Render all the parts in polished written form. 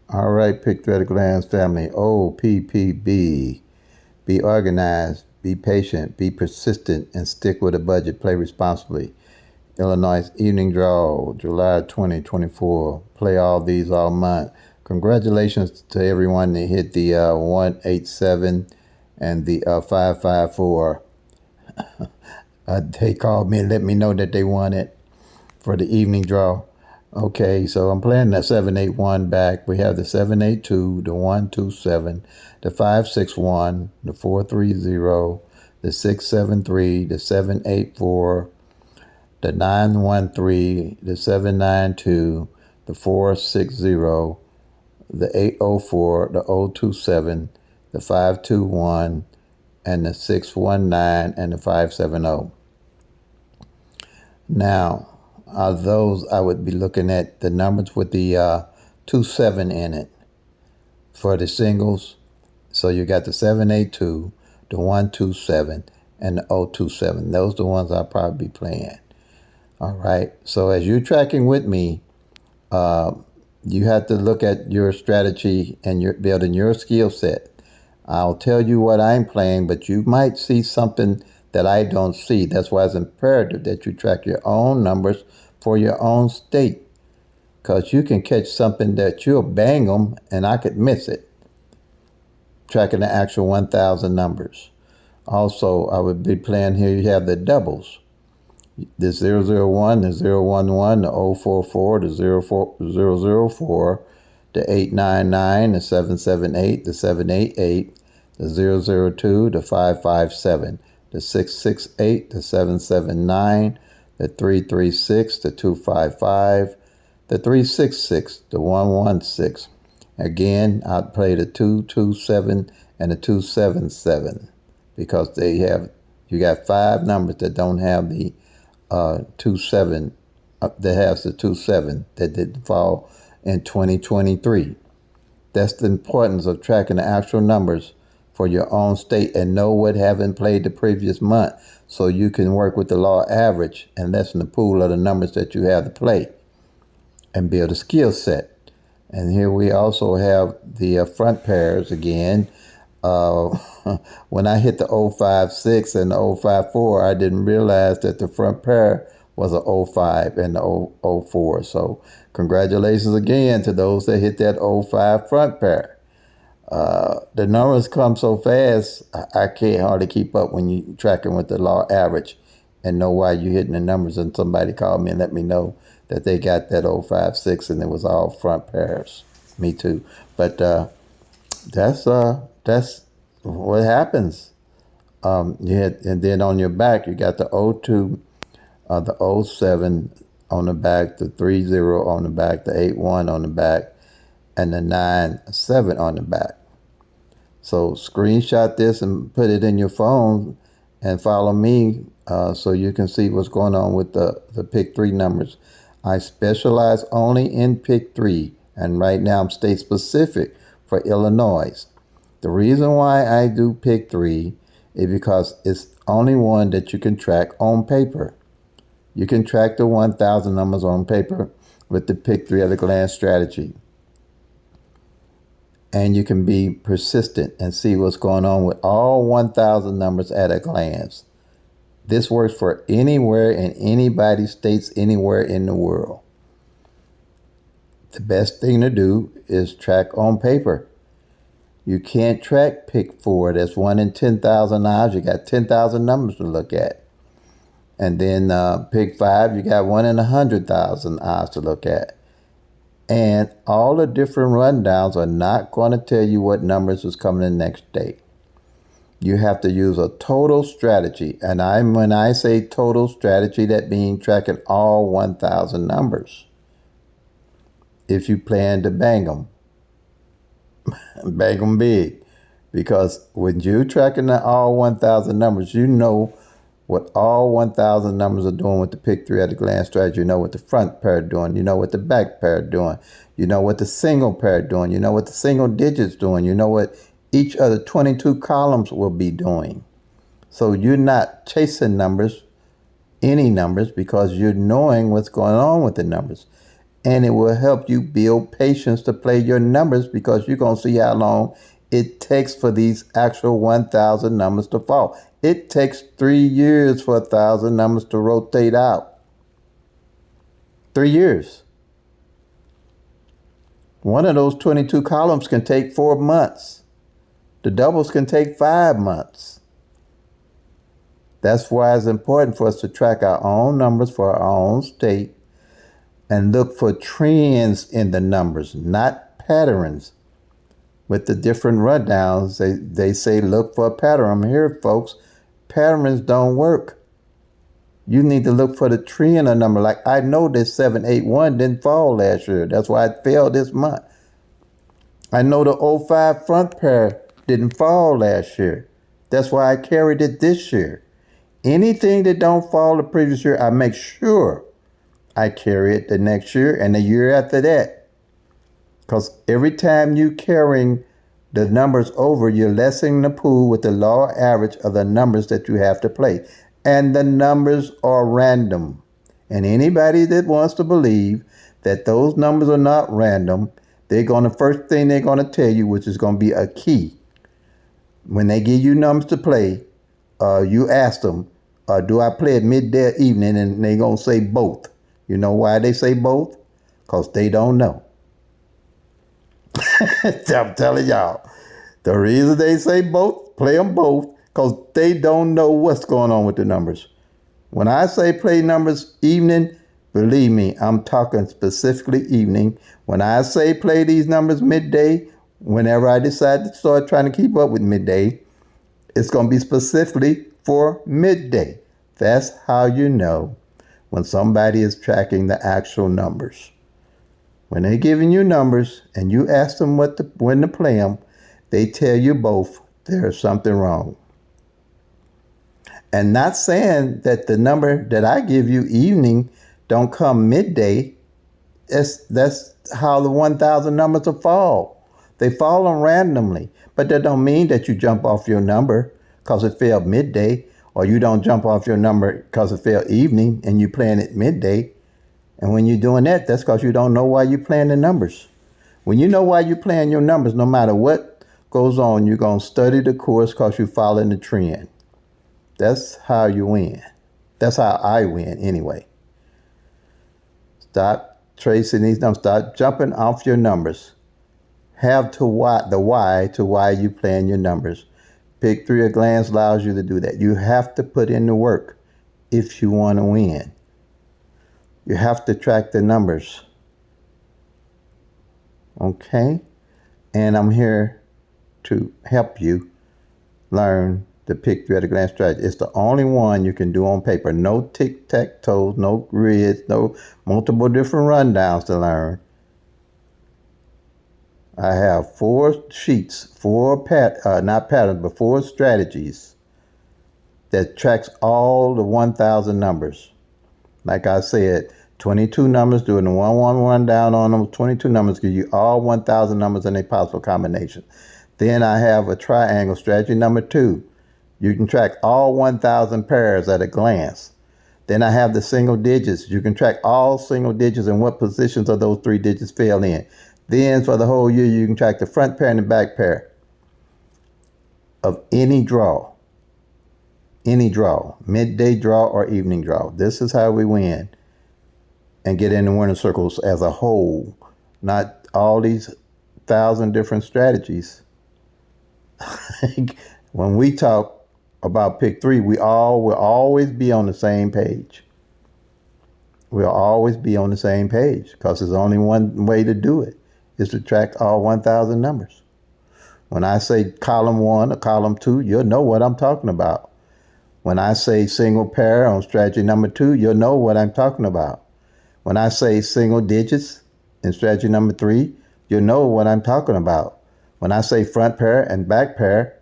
All right, Pick Through at a Glance family. OPPB. Be organized, be patient, be persistent, and stick with a budget. Play responsibly. Illinois Evening Draw, July 2024. Play all these all month. Congratulations to everyone that hit the 187 and the 554. They called me and let me know that they won it for the evening draw. Okay, so I'm playing the 781 back. We have the 782, the 127, the 561, the 430, the 673, the 784, the 913, the 792, the 460, the 804, the 027, the 521, and the 619, and the 570. Now, those I would be looking at the numbers with the 27 in it for the singles. So you got the 782, the 127, and the 027. Those are the ones I'll probably be playing. All right. So as you're tracking with me, you have to look at your strategy and you're building your skill set. I'll tell you what I'm playing, but you might see something that I don't see. That's why it's imperative that you track your own numbers for your own state, because you can catch something that you'll bang them and I could miss it, tracking the actual 1,000 numbers. Also, I would be playing here, you have the doubles. The 001, the 011, the 044, the 004, the 899, the 778, the 788, the 002, the 557, the 668, the 779, the 336, the 255, the 366, the 116. Again, I'd play the 227 and the 277 because you got 5 numbers that don't have the 27 that has the 27 that didn't fall in 2023. That's the importance of tracking the actual numbers for your own state and know what haven't played the previous month, so you can work with the law average and lessen the pool of the numbers that you have to play and build a skill set. And here we also have the front pairs again. When I hit the 056 and the 054, I didn't realize that the front pair was a 05 and the 04. So congratulations again to those that hit that 05 front pair. The numbers come so fast, I can't hardly keep up when you're tracking with the law average and know why you're hitting the numbers. And somebody called me and let me know that they got that 056 and it was all front pairs. Me too. But that's what happens. And then on your back, you got the 02, the 07 on the back, the 30 on the back, the 81 on the back, and the 97 on the back. So screenshot this and put it in your phone and follow me so you can see what's going on with the Pick 3 numbers. I specialize only in Pick 3, and right now I'm state specific for Illinois. The reason why I do Pick 3 is because it's only one that you can track on paper. You can track the 1,000 numbers on paper with the Pick 3 at a glance strategy. And you can be persistent and see what's going on with all 1,000 numbers at a glance. This works for anywhere in anybody's states, anywhere in the world. The best thing to do is track on paper. You can't track Pick 4. That's 1 in 10,000 odds. You got 10,000 numbers to look at. And then Pick 5, you got 1 in 100,000 odds to look at. And all the different rundowns are not going to tell you what numbers is coming the next day. You have to use a total strategy. And when I say total strategy, that means tracking all 1,000 numbers. If you plan to bang them big. Because when you're tracking all 1,000 numbers, you know what all 1,000 numbers are doing with the Pick 3 at a glance strategy. You know what the front pair are doing. You know what the back pair are doing. You know what the single pair are doing. You know what the single digits doing. You know what each of the 22 columns will be doing. So you're not chasing numbers, any numbers, because you're knowing what's going on with the numbers. and it will help you build patience to play your numbers, because you're going to see how long it takes for these actual 1,000 numbers to fall. It takes 3 years for 1,000 numbers to rotate out. 3 years. One of those 22 columns can take 4 months. The doubles can take 5 months. That's why it's important for us to track our own numbers for our own state and look for trends in the numbers, not patterns. With the different rundowns, they say look for a pattern. I'm here, folks. Patterns don't work. You need to look for the trend of number. Like I know this 781 didn't fall last year. That's why it fell this month. I know the 05 front pair didn't fall last year. That's why I carried it this year. Anything that don't fall the previous year, I make sure I carry it the next year and the year after that. Because every time you carrying the numbers over, you're lessening the pool with the law average of the numbers that you have to play. And the numbers are random. And anybody that wants to believe that those numbers are not random, first thing they're going to tell you, which is going to be a key. When they give you numbers to play, you ask them, do I play at midday or evening? And they're going to say both. You know why they say both? Because they don't know. I'm telling y'all. The reason they say both, play them both, because they don't know what's going on with the numbers. When I say play numbers evening, believe me, I'm talking specifically evening. When I say play these numbers midday, whenever I decide to start trying to keep up with midday, it's going to be specifically for midday. That's how you know when somebody is tracking the actual numbers. When they're giving you numbers and you ask them when to play them, they tell you both there's something wrong. And not saying that the number that I give you evening don't come midday. That's how the 1,000 numbers will fall. They fall on randomly. But that don't mean that you jump off your number because it fell midday, or you don't jump off your number because it fell evening and you playing it midday. And when you're doing that, that's because you don't know why you're playing the numbers. When you know why you're playing your numbers, no matter what goes on, you're going to study the course because you're following the trend. That's how you win. That's how I win anyway. Stop tracing these numbers. Stop jumping off your numbers. Have the why to why you playing your numbers. Pick 3 at a glance allows you to do that. You have to put in the work if you want to win. You have to track the numbers. Okay? And I'm here to help you learn the pick 3 at a glance strategy. It's the only one you can do on paper. No tic-tac-toes, no grids, no multiple different rundowns to learn. I have 4 sheets, 4 not patterns, but 4 strategies that tracks all the 1,000 numbers. Like I said, 22 numbers, doing the 1-1 rundown on them. 22 numbers give you all 1,000 numbers and a possible combination. Then I have a triangle strategy number 2. You can track all 1,000 pairs at a glance. Then I have the single digits. You can track all single digits and what positions of those 3 digits fell in. Then for the whole year, you can track the front pair and the back pair of any draw. Any draw, midday draw or evening draw. This is how we win and get in the winning circles as a whole, not all these 1,000 different strategies. When we talk about pick 3, we all will always be on the same page. We'll always be on the same page because there's only one way to do it, is to track all 1,000 numbers. When I say column 1 or column 2, you'll know what I'm talking about. When I say single pair on strategy number 2, you'll know what I'm talking about. When I say single digits in strategy number 3, you'll know what I'm talking about. When I say front pair and back pair,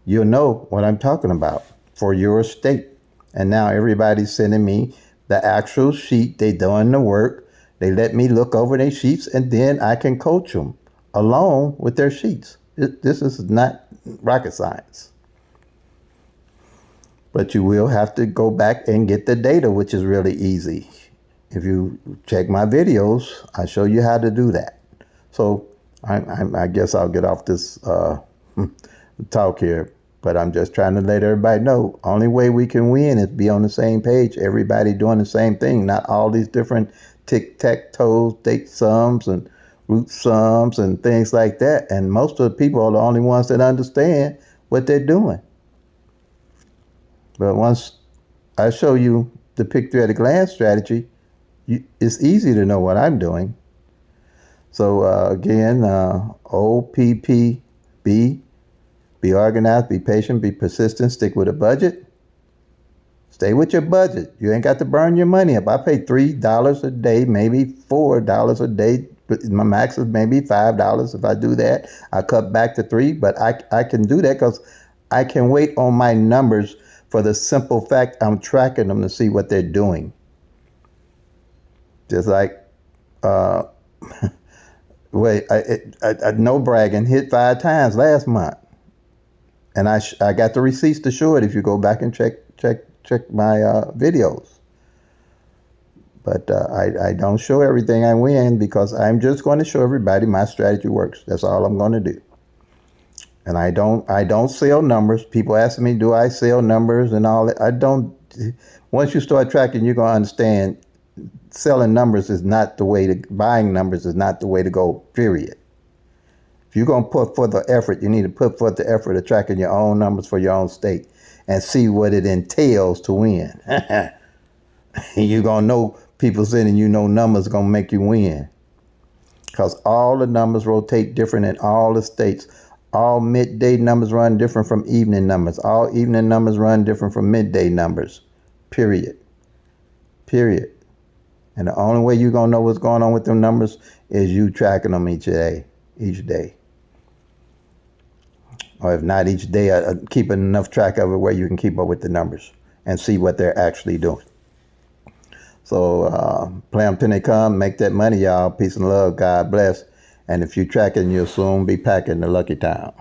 you'll know what I'm talking about for your state. And now everybody's sending me the actual sheet. They doing the work. They let me look over their sheets, and then I can coach them along with their sheets. This is not rocket science. But you will have to go back and get the data, which is really easy. If you check my videos, I show you how to do that. So I guess I'll get off this talk here, but I'm just trying to let everybody know, only way we can win is be on the same page, everybody doing the same thing, not all these different tic-tac-toe, date sums and root sums and things like that. And most of the people are the only ones that understand what they're doing. But once I show you the pick three at a glance strategy, it's easy to know what I'm doing. So again, OPPB, be organized, be patient, be persistent, stick with a budget. Stay with your budget. You ain't got to burn your money up. I pay $3 a day, maybe $4 a day. My max is maybe $5. If I do that, I cut back to $3. But I can do that because I can wait on my numbers for the simple fact I'm tracking them to see what they're doing. Just like, I no bragging, hit 5 times last month. And I got the receipts to show it if you go back and check my videos. But I don't show everything I win because I'm just going to show everybody my strategy works. That's all I'm going to do. And I don't sell numbers. People ask me, do I sell numbers and all that? I don't. Once you start tracking, you're going to understand selling numbers is not the way to, buying numbers is not the way to go, period. If you're going to put forth the effort, you need to put forth the effort of tracking your own numbers for your own state and see what it entails to win. You're going to know people sending you no numbers going to make you win. Because all the numbers rotate different in all the states. All midday numbers run different from evening numbers. All evening numbers run different from midday numbers. Period. Period. And the only way you're going to know what's going on with them numbers is you tracking them each day. Each day. Or if not each day, keeping enough track of it where you can keep up with the numbers and see what they're actually doing. So play them till they come. Make that money, y'all. Peace and love. God bless. And if you're tracking, you'll soon be packing the Lucky Town.